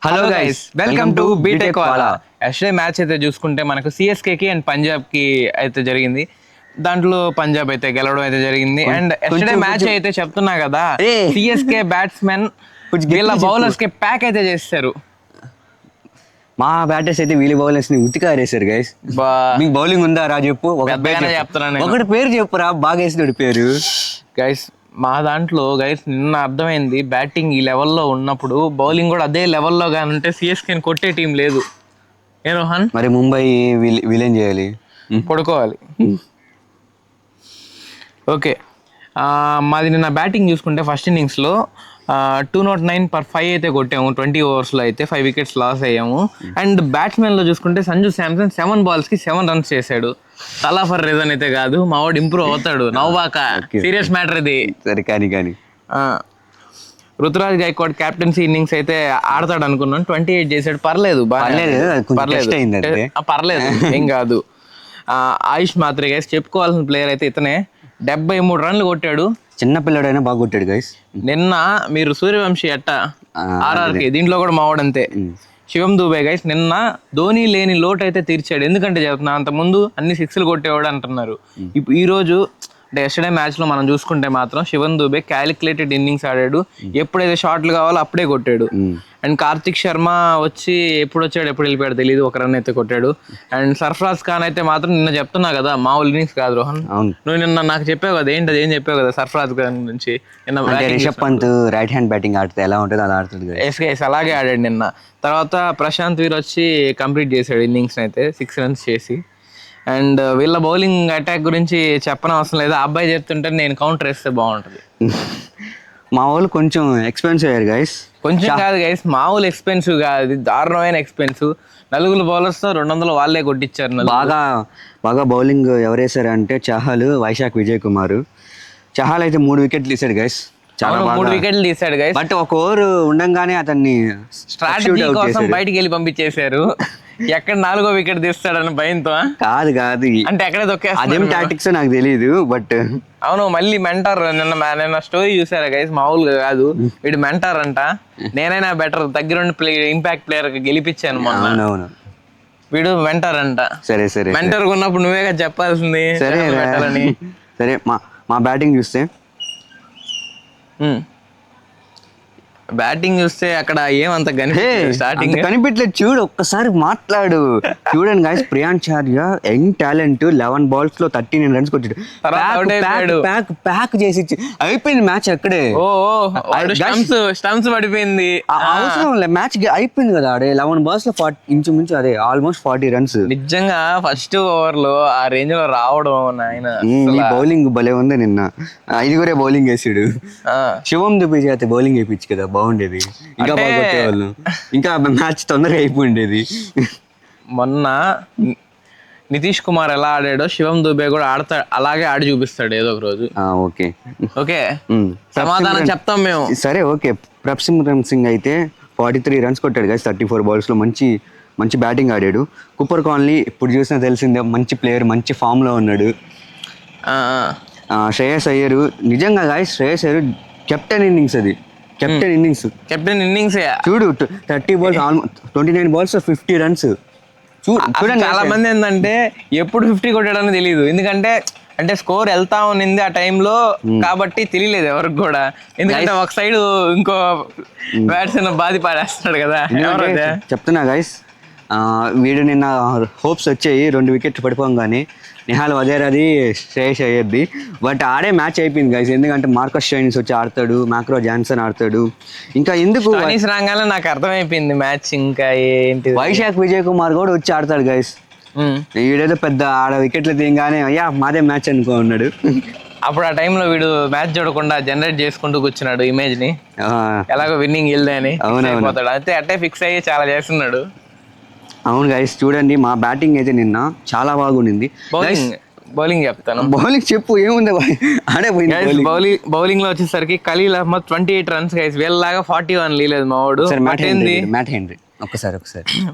Hello guys, welcome to BTech Wala. ఎస్డే match అయితే చూసుకుంటే మనకు సిఎస్కేకి అండ్ పంజాబ్కి అయితే జరిగింది. దాంట్లో పంజాబ్ అయితే గెలవడం అయితే జరిగింది. అండ్ ఎస్డే మ్యాచ్ అయితే చెప్తున్నా కదా, సిఎస్కే బ్యాట్స్మెన్ వీళ్ళ బౌలర్స్ కి ప్యాక్ అయితే చేస్తారు. మా బ్యాటర్స్ అయితే వీళ్ళ బౌలర్స్ ని ఉతికి ఆరేసారు గైస్. మీకు బౌలింగ్ ఉందా రా చెప్పు, ఒకటి పేరు చెప్పురా, బాగా వేసినాడు పేరు. గైస్ మా దాంట్లో గైస్ నిన్న అర్థమైంది, బ్యాటింగ్ ఈ లెవెల్లో ఉన్నప్పుడు బౌలింగ్ కూడా అదే లెవెల్లో కానీ ఉంటే సిఎస్కేని కొట్టే టీం లేదు. ఏ రోహన్, మరి ముంబై వీళ్ళేం చేయాలి? పడుకోవాలి. ఓకే, మాది నిన్న బ్యాటింగ్ చూసుకుంటే ఫస్ట్ ఇన్నింగ్స్లో 209/5 అయితే కొట్టాము. 20 ఓవర్స్లో అయితే 5 వికెట్స్ లాస్ అయ్యాము. అండ్ బ్యాట్స్మెన్లో చూసుకుంటే సంజు శాంసన్ 7 బాల్స్కి 7 రన్స్ చేశాడు. తలా ఫర్ రీజన్ అయితే కాదు, మా వాడు ఇంప్రూవ్ అవుతాడు. నవ్వాక సీరియస్ మ్యాటర్ ఇది. సరే కానీ రుతురాజ్ గైక్వాడ్ క్యాప్టెన్సీ ఇన్నింగ్స్ అయితే ఆడతాడు అనుకున్నాను. 28 చేశాడు, పర్లేదు పర్లేదు ఏం కాదు. ఆయుష్ మాత్రే గైస్ చెప్పుకోవాల్సిన ప్లేయర్ అయితే ఇతనే. 73 రన్లు కొట్టాడు. చిన్న పిల్లడైనా బాగా కొట్టాడు గైస్. నిన్న మీరు సూర్యవంశీ అట్ట ఆర్ఆర్కి, దీంట్లో కూడా మావాడంతే. శివం దూబే గైస్ నిన్న ధోని లేని లోటు అయితే తీర్చాడు. ఎందుకంటే చెప్తున్నా, అంత ముందు అన్ని 6లు కొట్టేవాడు అంటున్నారు. ఈ రోజు అంటే ఎస్టర్డే మ్యాచ్లో మనం చూసుకుంటే మాత్రం శివన్ దూబే క్యాలిక్యులేటెడ్ ఇన్నింగ్స్ ఆడాడు. ఎప్పుడైతే షాట్లు కావాలో అప్పుడే కొట్టాడు. అండ్ కార్తిక్ శర్మ వచ్చి ఎప్పుడు వచ్చాడు ఎప్పుడు వెళ్ళిపోయాడు తెలియదు, ఒక రన్ అయితే కొట్టాడు. అండ్ సర్ఫరాజ్ ఖాన్ అయితే మాత్రం నిన్న చెప్తున్నా కదా, మామూలు ఇన్నింగ్స్ కాదు రోహన్. నువ్వు నిన్న నాకు చెప్పావు కదా, ఏంటి ఏం చెప్పావు కదా సర్ఫరాజ్ ఖాన్ గురించి. Rishabh Pant right hand batting ఆడితే ఎలా ఉంటుంది అలా ఆడుతుంది. ఎస్ అలాగే ఆడాడు నిన్న. తర్వాత ప్రశాంత్ వీర్ వచ్చి కంప్లీట్ చేశాడు ఇన్నింగ్స్ అయితే 6 రన్స్ చేసి. అండ్ వీళ్ళ బౌలింగ్ అటాక్ గురించి చెప్పనవసరం లేదు, ఆ అబ్బాయి చెప్తుంటే నేను కౌంటర్ వేస్తే బాగుంటుంది. మా వాళ్ళు కొంచెం ఎక్స్పెన్సివ్ అయ్యారు గైస్. కొంచెం కాదు గైస్, మామూలు ఎక్స్పెన్సివ్ కాదు, దారుణమైన ఎక్స్పెన్సివ్. 4 బౌలర్స్తో 200 వాళ్ళే కొట్టించారు. బాగా బౌలింగ్ ఎవరు వేసారు అంటే చహల్, వైశాఖ్ విజయ్ కుమార్. చహల్ అయితే 3 వికెట్లు తీసాడు గైస్. 3 వికెట్లు తీసాడు గైస్. బట్ ఒక ఓవర్ ఉండంగానే అతన్ని స్ట్రాటజీ కోసం బయటికి వెళ్ళి పంపించేశారు. ఎక్కడ 4వ వికెట్ తీస్తాడని భయంతో. కాదు అంటే ఎక్కడే దొక్కేస్తాడు. అదేం టాక్టిక్స్ నాకు తెలియదు. బట్ అవును, మళ్ళీ మెంటార్. నిన్న స్టోరీ చూసారా గైస్, మామూలుగా కాదు, వీడు మెంటార్ అంట. నేనైనా బెటర్ దగ్గరుండి ఇంపాక్ట్ ప్లేయర్ గెలిపించాను మొన్న. అవును, వీడు మెంటార్ అంట. సరే మెంటార్ ఉన్నప్పుడు నువ్వేగా చెప్పాల్సింది. సరే మా బ్యాటింగ్ చూస్తే బ్యాటింగ్ చూస్తే అక్కడ ఏమంత స్టార్టింగ్ కనిపించలేదు. చూడు ఒక్కసారి మాట్లాడు. చూడండి గాయస్, ప్రియాంచార్య యంగ్ టాలెంట్ 11 balls లో 39 runs కొట్టాడు. ప్యాక్ చేసి అయిపోయింది మ్యాచ్ అక్కడే. స్టంప్స్ పడిపోయింది. అవసరం లేదు, మ్యాచ్ అయిపోయింది కదా. ఆడే 11 balls లో ఇంచుమించు అదే ఆల్మోస్ట్ 40 runs. నిజంగా ఫస్ట్ ఓవర్ లో ఆ రేంజ్ లో రావడం నాయన. బౌలింగ్ భలే ఉంది. నిన్న 5 బౌలింగ్ వేసాడు. శివం దుబే చేత బౌలింగ్ వేయించు కదా, బాగుండేది. ఇంకా బాగా కొట్టేవాళ్ళు, ఇంకా మ్యాచ్ తొందరగా అయిపోయిండేది. మొన్న నితీష్ కుమార్ ఎలా ఆడాడో శివం దుబే కూడా అలాగే ఆడి చూపిస్తాడు ఏదో ఒక రోజు. ఓకే సమాధానం చెప్తాం మేము. సరే ఓకే. ప్రప్సిమరన్ సింగ్ అయితే 43 runs కొట్టాడు కదా 34 balls లో. మంచి బ్యాటింగ్ ఆడాడు. కూపర్ కాన్లీ ఇప్పుడు చూసినా తెలిసిందే, మంచి ప్లేయర్, మంచి ఫామ్ లో ఉన్నాడు. శ్రేయస్ అయ్యర్ నిజంగా guys, Shreyas Iyer captain innings. అది కెప్టెన్ ఇన్నింగ్స్ చూడు. 30 balls 29 balls 50 runs. చూడండి, చాలా మంది ఏంటంటే ఎప్పుడు 50 కొట్టాడని తెలియదు. ఎందుకంటే స్కోర్ వెళ్తా ఉన్నింది ఆ టైంలో, కాబట్టి తెలియలేదు ఎవరికి కూడా. ఎందుకంటే ఒక సైడ్ ఇంకో బ్యాట్స్మెన్ బాధి పాడేస్తున్నాడు కదా. చెప్తున్నా గైస్, వీడు నిన్న హోప్స్ వచ్చాయి 2 వికెట్లు పడిపోగానే. నిహాల్ వజేరాది, శ్రేయస్ అయ్యర్ది. బట్ ఆడే మ్యాచ్ అయిపోయింది గైస్. ఎందుకంటే మార్కస్ స్టోయినిస్ వచ్చి ఆడతాడు, మ్యాక్రో జాన్సన్ ఆడతాడు. ఇంకా ఎందుకు రాగానే నాకు అర్థమైపోయింది మ్యాచ్. ఇంకా ఏంటి, వైశాఖ్ విజయ్ కుమార్ కూడా వచ్చి ఆడతాడు గైస్. వీడేదో పెద్ద ఆడ వికెట్లు తీయగానే అయ్యా మాదే మ్యాచ్ అనుకో ఉన్నాడు. అప్పుడు ఆ టైంలో వీడు మ్యాచ్ చూడకుండా జనరేట్ చేసుకుంటూ కూర్చున్నాడు ఇమేజ్ ని, ఎలాగో విన్నింగ్ వెళ్దే అని. అవునవుతాడు అయితే అట్టే ఫిక్స్ అయ్యి చాలా చేస్తున్నాడు. అవును గైస్, చూడండి మా బ్యాటింగ్ అయితే నిన్న చాలా బాగుండింది. బౌలింగ్ చెప్తాను. బౌలింగ్ చెప్పు, ఏముంది ఆడే పోయింది. బౌలింగ్ లో వచ్చేసరికి ఖలీల్ అహ్మద్ 28 runs గైస్. వీళ్ళలాగా 41 లీలేదు మా వాడు. మ్యాట్ హెన్రీ ఒకసారి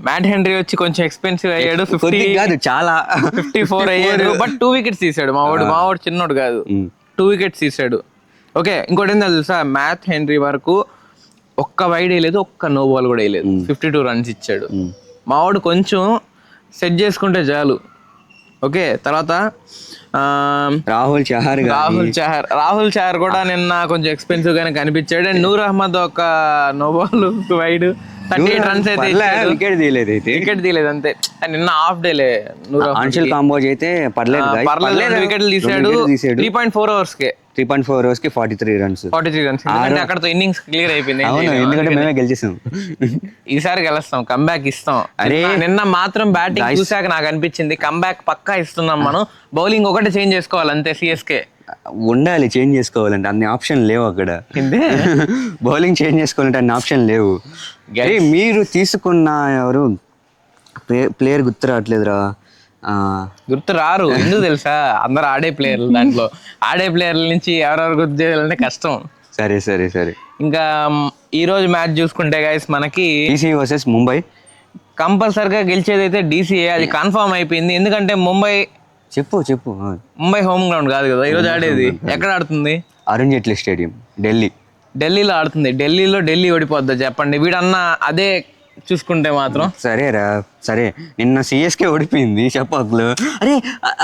మ్యాట్ హెన్రీ వచ్చి కొంచెం ఎక్స్పెన్సివ్ అయ్యాడు. 50 కాదు, చాలా 54 అయ్యాడు. బట్ 2 wickets తీసాడు మా వాడు చిన్నోడు కాదు. 2 wickets తీసాడు. ఓకే, ఇంకోటి ఏంటో తెలుసా, మ్యాట్ హెన్రీ వరకు ఒక్క వైడ్ వేయలేదు, ఒక్క నో బాల్ కూడా వేయలేదు, 52 రన్స్ ఇచ్చాడు. మావాడు కొంచెం సెట్ చేసుకుంటే చాలు. ఓకే, తర్వాత రాహుల్ చహర్ కూడా నిన్న కొంచెం ఎక్స్పెన్సివ్ గానే కనిపించాడు. అండ్ నూర్ అహ్మద్ ఒక నో బాల్ వైడ్ 38 రన్స్ అయితే వికెట్ తీయలేదు, వికెట్ తీయలేదు అంతే. నిన్న హాఫ్ డేలే అన్షుల్ కాంబోజ్ అయితే పర్లేదు, వికెట్లు తీసాడు 3.4 overs కే 3.4 overs కి 43 రన్స్. ఎందుకంటే అక్కడతో ఇన్నింగ్స్ క్లియర్ అయిపోయింది. ఎందుకంటే మేమే గెలిచేసాం, ఈసారి గెలుస్తాం, కంబ్యాక్ ఇస్తాం. నిన్న మాత్రం బ్యాటింగ్ చూసాక నాకు అనిపించింది కంబ్యాక్ పక్కా ఇస్తున్నాం మనం. బౌలింగ్ ఒకటి చేంజ్ చేసుకోవాలి అంతే. సిఎస్కే ఉండాలి, చేంజ్ చేసుకోవాలంటే అన్ని ఆప్షన్ లేవు అక్కడ. బౌలింగ్ చేంజ్ చేసుకోవాలంటే అన్ని ఆప్షన్ లేవు. మీరు తీసుకున్న ఎవరు ప్లేయర్ గుర్తు రావట్లేదురా, గుర్తు రారు ఎందుకు తెలుసా, అందరు ఆడే ప్లేయర్లు. దాంట్లో ఆడే ప్లేయర్ల నుంచి ఎవరెవరు గుర్తు చేయాలంటే కష్టం. సరే ఇంకా ఈ రోజు మ్యాచ్ చూసుకుంటే గైస్ మనకి DC వర్సెస్ ముంబై కంపల్సరిగా గెలిచేది అయితే DCA, అది కన్ఫర్మ్ అయిపోయింది. ఎందుకంటే చెప్పు ముంబై హోమ్ గ్రౌండ్ కాదు కదా ఈరోజు ఆడేది. ఎక్కడ ఆడుతుంది? అరుణ్ జైట్లీ స్టేడియం, ఢిల్లీలో ఆడుతుంది. ఢిల్లీ ఓడిపోద్దా చెప్పండి? వీడన్నా అదే చూసుకుంటే మాత్రం. సరే నిన్న సిఎస్కే ఓడిపోయింది చపాకులు. అరే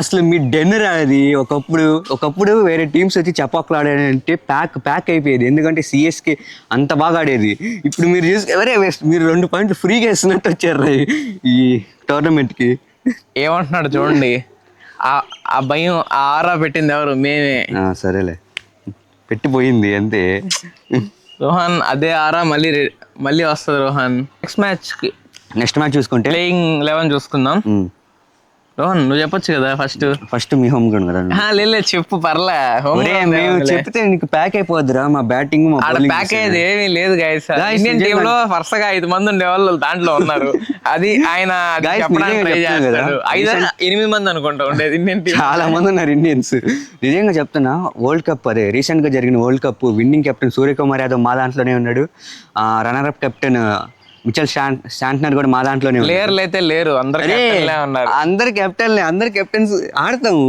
అసలు మీ డెన్నర్ అది ఒకప్పుడు వేరే టీమ్స్ వచ్చి చపాకులు ఆడాడంటే ప్యాక్ అయిపోయేది. ఎందుకంటే సిఎస్కే అంత బాగా ఆడేది. ఇప్పుడు మీరు మీరు 2 పాయింట్లు ఫ్రీగా వేస్తున్నట్టు వచ్చారు ఈ టోర్నమెంట్కి. ఏమంటున్నాడు చూడండి, ఆ భయం ఆ ఆరా పెట్టింది ఎవరు? మేమే. సరేలే, పెట్టిపోయింది అంతే. రోహన్ అదే ఆరా మళ్ళీ వస్తుంది రోహన్. నెక్స్ట్ మ్యాచ్ చూసుకుంటే ప్లేయింగ్ 11 చూసుకుందాం. రోహన్ నువ్వు చెప్పొచ్చు కదా ఫస్ట్ మీ హోమ్ గ్రౌండ్ కదా. లేదు చెప్పు, పర్లే. చెప్తే నీకు ప్యాక్ అయిపోద్దురా మా బ్యాటింగ్. ప్యాక్ అయ్యేది ఏమీ లేదు గైస్. ఇండియన్ టీమ్ లో వరుసగా 5 మంది ఉండేవాళ్ళు దాంట్లో ఉన్నారు. అది ఆయన చెప్పడానికి ట్రై చేస్తాడు. 8 మంది అనుకుంటా ఉండేది ఇండియన్ టీమ్. చాలా మంది ఉన్నారు ఇండియన్స్. నిజంగా చెప్తున్నా, వరల్డ్ కప్ అదే రీసెంట్ గా జరిగిన world cup winning captain Suryakumar Yadav మా దాంట్లోనే ఉన్నాడు. Runner up captain Mitchell Santner కూడా మా దాంట్లోనే. ప్లేయర్లు అయితే లేరు, అందరు కెప్టెన్స్ ఆడతాము.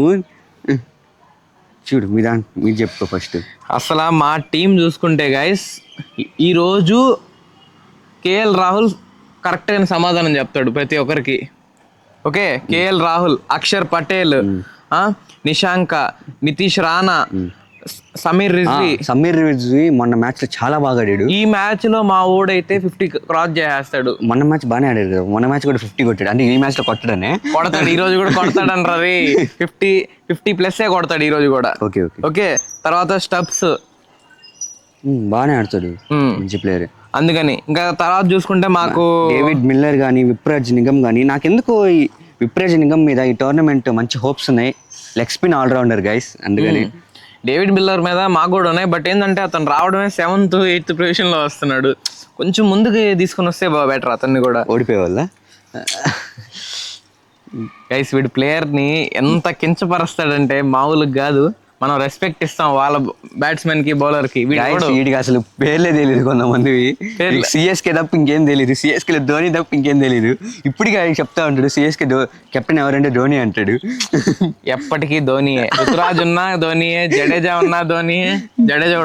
చూడు మీరు చెప్పుకో ఫస్ట్. అసలు మా టీం చూసుకుంటే గైస్ ఈ రోజు కేఎల్ రాహుల్ కరెక్ట్ అయిన సమాధానం చెప్తాడు ప్రతి ఒక్కరికి. ఓకే, కేఎల్ రాహుల్, అక్షర్ పటేల్, నిశాంక, నితీష్ రాణా, సమీర్ రిజ్వీ మొన్న మ్యాచ్ లో చాలా బాగా ఆడాడు. ఈ మ్యాచ్ లో మా ఓడైతే 50 క్రాస్ చేస్తాడు. మొన్న మ్యాచ్ బాగానే ఆడాడు కదా, మొన్న మ్యాచ్ కూడా 50 కొట్టాడు. అంటే ఈ మ్యాచ్ లో కొడతాడు, ఈ రోజు కూడా కొడతాడు అంటారు. 50+ కొడతాడు ఈ రోజు కూడా. ఓకే, తర్వాత స్టబ్స్ బాగానే ఆడతాడు, మంచి ప్లేయర్. అందుకని ఇంకా తర్వాత చూసుకుంటే మాకు డేవిడ్ మిల్లర్ గానీ, విప్రాజ్ నిగమ్ గానీ, నాకెందుకో ఈ విప్రాజ్ నిగమ్ మీద ఈ టోర్నమెంట్ మంచి హోప్స్ ఉన్నాయి. Leg spin allrounder guys. అందుకని డేవిడ్ మిల్లర్ మీద మాకు కూడా ఉన్నాయి. బట్ ఏంటంటే అతను రావడమే 7th 8th పొజిషన్ లో వస్తున్నాడు. కొంచెం ముందుకు తీసుకుని వస్తే బెటర్. అతన్ని కూడా ఓడిపోయేవాళ్ళ గైస్. వీడు ప్లేయర్ ని ఎంత కించపరుస్తాడంటే మామూలుగా కాదు. మనం రెస్పెక్ట్ ఇస్తాం వాళ్ళ బ్యాట్స్మెన్ కి, బౌలర్ కి. వీడికి అసలు పేర్లే తెలియదు కొంతమంది. సిఎస్కే తప్ప ఇంకేం తెలియదు, సిఎస్కే ధోని తప్ప ఇంకేం తెలియదు. ఇప్పటికీ చెప్తా ఉంటాడు సిఎస్కే కెప్టెన్ ఎవరంటే ధోని అంటాడు. ఎప్పటికీ ధోనియే. రుతురాజ్ ఉన్నా ధోనియే, జడేజా ఉన్నా ధోనియే. జడేజా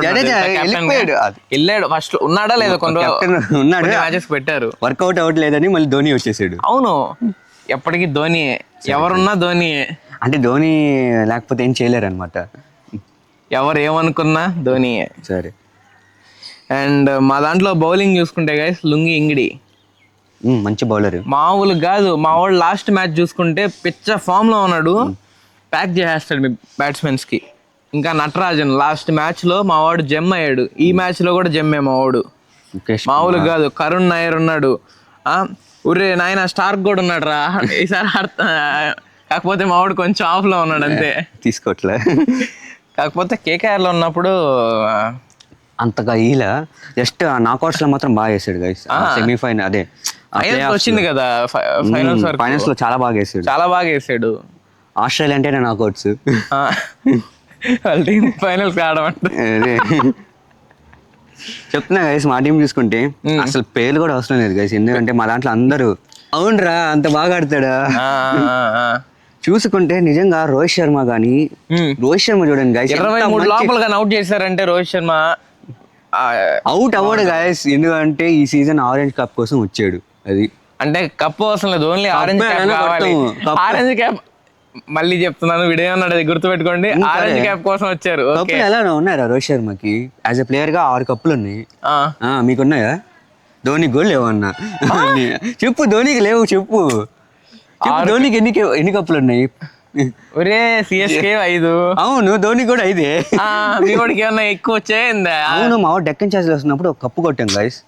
వెళ్ళాడు ఫస్ట్, ఉన్నాడా లేదా కొన్ని ఉన్నాడు, మ్యాచెస్ పెట్టారు, వర్కౌట్ అవ్వట్లేదని మళ్ళీ ధోని వచ్చేసాడు. అవును, ఎప్పటికీ ధోనియే, ఎవరున్నా ధోనియే. అంటే ధోని లేకపోతే ఏం చేయలేరు అనమాట. ఎవరు ఏమనుకున్నా ధోనియే. సరే, అండ్ మా దాంట్లో బౌలింగ్ చూసుకుంటే గైస్ లుంగి ఇంగిడి మంచి బౌలర్, మామూలు కాదు. మా వాడు లాస్ట్ మ్యాచ్ చూసుకుంటే పిచ్చ ఫామ్ లో ఉన్నాడు, ప్యాక్ చేసేస్తాడు మీ బ్యాట్స్మెన్స్ కి. ఇంకా నటరాజన్ లాస్ట్ మ్యాచ్ లో మా వాడు జెమ్ అయ్యాడు. ఈ మ్యాచ్ లో కూడా జెమ్మే మా వాడు, మామూలు కాదు. కరుణ్ నాయర్ ఉన్నాడు. ఉర్రే నాయన స్టార్క్ కూడా ఉన్నాడు రా ఈసారి. కాకపోతే మా వాడు కొంచెం ఆఫ్ లో ఉన్నాడు అంతే, తీసుకోవట్లే. కాకపోతే కేకేఆర్ లో ఉన్నప్పుడు అంతగా ఈల జస్ట్ నాకౌట్స్ లో మాత్రం బాగా వేసాడు గైస్. సెమీఫైనల్ అదే వచ్చింది కదా, ఫైనల్స్ లో చాలా బాగా వేసాడు. ఆస్ట్రేలియా అంటేనే నాకౌట్స్, వాళ్ళ టీం ఫైనల్స్ ఆడమంటే. చెప్తున్నా గైస్, మా టీం చూసుకుంటే అసలు పేర్లు కూడా అవసరం లేదు గైస్. ఎందుకంటే మా దాంట్లో అందరూ అవునరా అంత బాగా ఆడతాడా. చూసుకుంటే నిజంగా రోహిత్ శర్మ చూడండి గైస్, 23 లోపలగా అవుట్ చేశారంటే రోహిత్ శర్మ అవుట్ అవ్వడు గాయస్, ఎందుకంటే ఈ సీజన్ ఆరెంజ్ కప్ కోసం వచ్చాడు. అది అంటే కప్పు అవసరం లేదు, ఓన్లీ ఆరెంజ్ క్యాప్ అయినా కావాలి. కొడతాము. ఆరెంజ్ క్యాప్ మళ్ళీ చెప్తున్నాను, వీడియో అన్నాడు, అది గుర్తుపెట్టుకోండి. ఆరెంజ్ క్యాప్ కోసం వచ్చారు. కప్పులు ఎలా ఉన్నారా రోహిత్ శర్మకి? యాజ్ ఎ ప్లేయర్ గా 6 కప్పులు ఉన్నాయి. మీకున్నాయా? ధోనికి కూడా లేవన్నా. చెప్పు, ధోనికి లేవు చెప్పు. ధోనికి ఎన్ని కప్పులు ఉన్నాయి? ఒరే సిఎస్కే 5. అవును, ధోనికి కూడా 5. మీ వాడికి ఏమన్నా ఎక్కువ వచ్చాయిందా? అవును, మా వాడు డెక్కన్ చార్జెస్ వస్తున్నప్పుడు ఒక కప్పు కొట్టాం గైస్.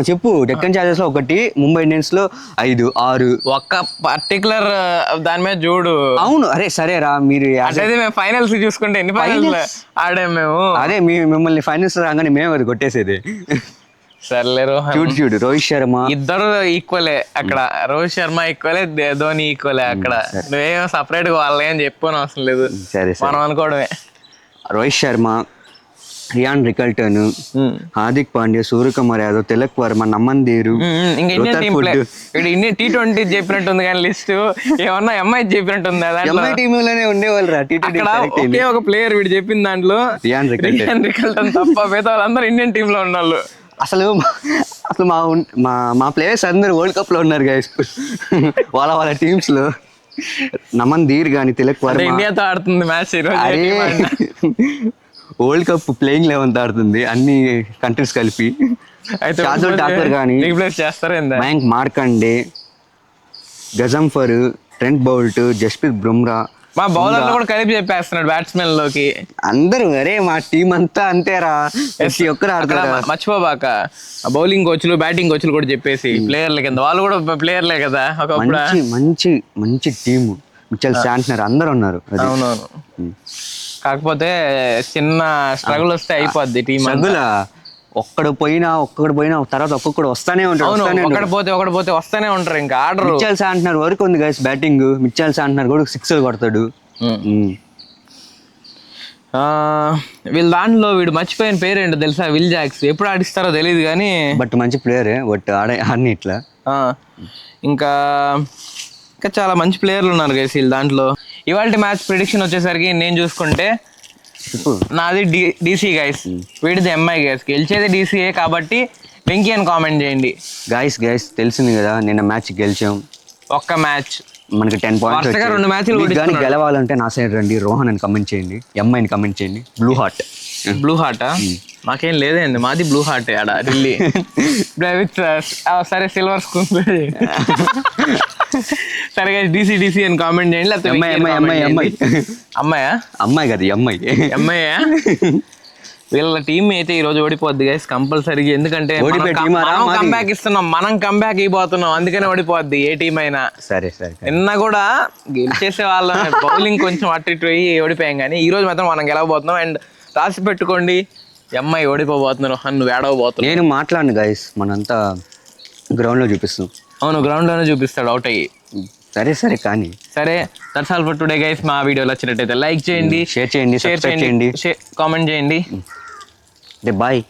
చెప్పు, డెక్కన్ చార్జెస్ లో 1, ముంబై ఇండియన్స్ లో 5, 6. ఒక్క పర్టికులర్ దాని మీద చూడు. అవును, అరే సరేరా, మీరు అదే మేము ఫైనల్స్ చూసుకుంటే ఎన్ని ఫైనల్స్ ఆడాం మేము. అదే మిమ్మల్ని ఫైనల్స్ రాగానే మేము అది కొట్టేసేది. సర్లే రోహన్, చూడు రోహిత్ శర్మ ఇద్దరు ఈక్వలే అక్కడ. రోహిత్ శర్మ ఈక్వలే, ధోని ఈక్వలే అక్కడ. నువ్వేం సపరేట్ గా వాళ్ళే అని చెప్పని అవసరం లేదు, సరే మనం అనుకోవడమే. రోహిత్ శర్మ, రియాన్ రికల్టన్, హార్దిక్ పాండ్యా, సూర్యకుమార్ యాదవ్, తిలక్ వర్మ, నమన్దీరు, ఇంకా ఇండియన్ టీమ్ ప్లే ఇక్కడ ఇండియన్ T20 చెప్పినట్టుంది కానీ లిస్ట్ ఏమన్నా ఎంఐ చెప్పినట్టుందా? ఎంఐ టీమ్ లోనే ఉండేవాళ్ళు రా. ఒకే ఒక ప్లేయర్ వీడు చెప్పిన దాంట్లో రియాన్ రికల్టన్ తప్ప మిగతా వాళ్ళందరూ ఇండియన్ టీమ్ లో ఉన్నవాళ్ళు. అసలు మా ప్లేయర్స్ అందరూ వరల్డ్ కప్ లో ఉన్నారు గైస్. వాళ్ళ టీమ్స్ లో నమన్దీర్ గాని, తిలక్ వర్మ. ఇండియాతో ఆడుతుంది మ్యాచ్ వరల్డ్ కప్ ప్లేయింగ్ 11 ఆడుతుంది, అన్ని కంట్రీస్ కలిపి. అయితే షార్దుల్ ఠాకూర్ గాని, రీప్లేస్ చేస్తారా? మయాంక్ మార్కండే, గజంఫర్, ట్రెంట్ బౌల్ట్, జస్ప్రీత్ బుమ్రా, మా బౌలర్లు కూడా కలిపి చెప్పేస్తున్నాడు బ్యాట్స్మెన్ లోకి. అందరూ అరే మా టీం అంతా అంతేరా, ఒక్కరు ఆడతారా? మర్చిపోబాక, బౌలింగ్ కోచ్లు, బ్యాటింగ్ కోచ్లు కూడా చెప్పేసి ప్లేయర్ల కింద వాళ్ళు కూడా ప్లేయర్లే కదా ఒకప్పుడు. మంచి మంచి టీము, మిచెల్ శాంట్నర్ అందరు ఉన్నారు. అవునవును, కాకపోతే చిన్న స్ట్రగుల్ వస్తే అయిపోద్ది టీం. ఒక్కడు పోయినా తర్వాత ఒక్కొక్కడు వస్తానే ఉంటాడు. ఒకటి పోతే వస్తానే ఉంటారు, ఇంకా ఆర్డర్. మిచెల్ శాంట్నర్ వరకు ఉంది గైస్ బ్యాటింగ్. మిచెల్ శాంట్నర్ కూడా 6 కొడతాడు. వీళ్ళ దాంట్లో వీడు మర్చిపోయిన పేరేంటో తెలుసా? Will Jacks. ఎప్పుడు ఆడిస్తారో తెలియదు కానీ బట్ మంచి ప్లేయరే. బట్ ఆడిని ఇట్లా ఇంకా చాలా మంచి ప్లేయర్లు ఉన్నారు గైస్ వీళ్ళ దాంట్లో. ఇవాళ మ్యాచ్ ప్రిడిక్షన్ వచ్చేసరికి నేను చూసుకుంటే నాది DC గైస్, వీడిది MI గైస్. గెలిచేది DCA కాబట్టి వెంకీ అని కామెంట్ చేయండి గైస్. తెలిసింది కదా, నిన్న మ్యాచ్ గెలిచాం. ఒక్క మ్యాచ్ మనకి 10 పాయింట్స్. 2 మ్యాచ్లు కానీ గెలవాలంటే నా సైడ్ రండి, రోహన్ అని కమెంట్ చేయండి, MI అని కమెంట్ చేయండి. బ్లూ హార్టా? మాకేం లేదండి, మాది బ్లూ హార్ట్ ఆడ ఢిల్లీ. సరే సిల్వర్ స్కూన్. సరే DC అని కామెంట్ చేయండి, లేకపోతే అమ్మాయి కదా అమ్మాయా. వీళ్ళ టీం అయితే ఈ రోజు ఓడిపోద్ది గైస్ కంపల్సరీగా, ఎందుకంటే కంబ్యాక్ ఇస్తున్నాం, మనం కంబ్యాక్ అయిపోతున్నాం, అందుకనే ఓడిపోద్ది ఏ టీం అయినా. సరే నిన్న కూడా గెలిచేసే వాళ్ళ బౌలింగ్ కొంచెం అటు ఇటు అయ్యి ఓడిపోయాం, కానీ ఈ రోజు మాత్రం మనం గెలవబోతున్నాం. అండ్ రాసి పెట్టుకోండి, MI ఓడిపోబోతున్నారు, నువ్వు ఏడవబోతున్నావు. నేను మాట్లాడను గైస్, మనంతా గ్రౌండ్ లో చూపిస్తాం. అవును, గ్రౌండ్ లోనే చూపిస్తాడు అవుట్ అయ్యి. సరే కానీ that's all for today guys. మా వీడియోలో వచ్చినట్టయితే లైక్ చేయండి, షేర్ చేయండి, కామెంట్ చేయండి. బాయ్.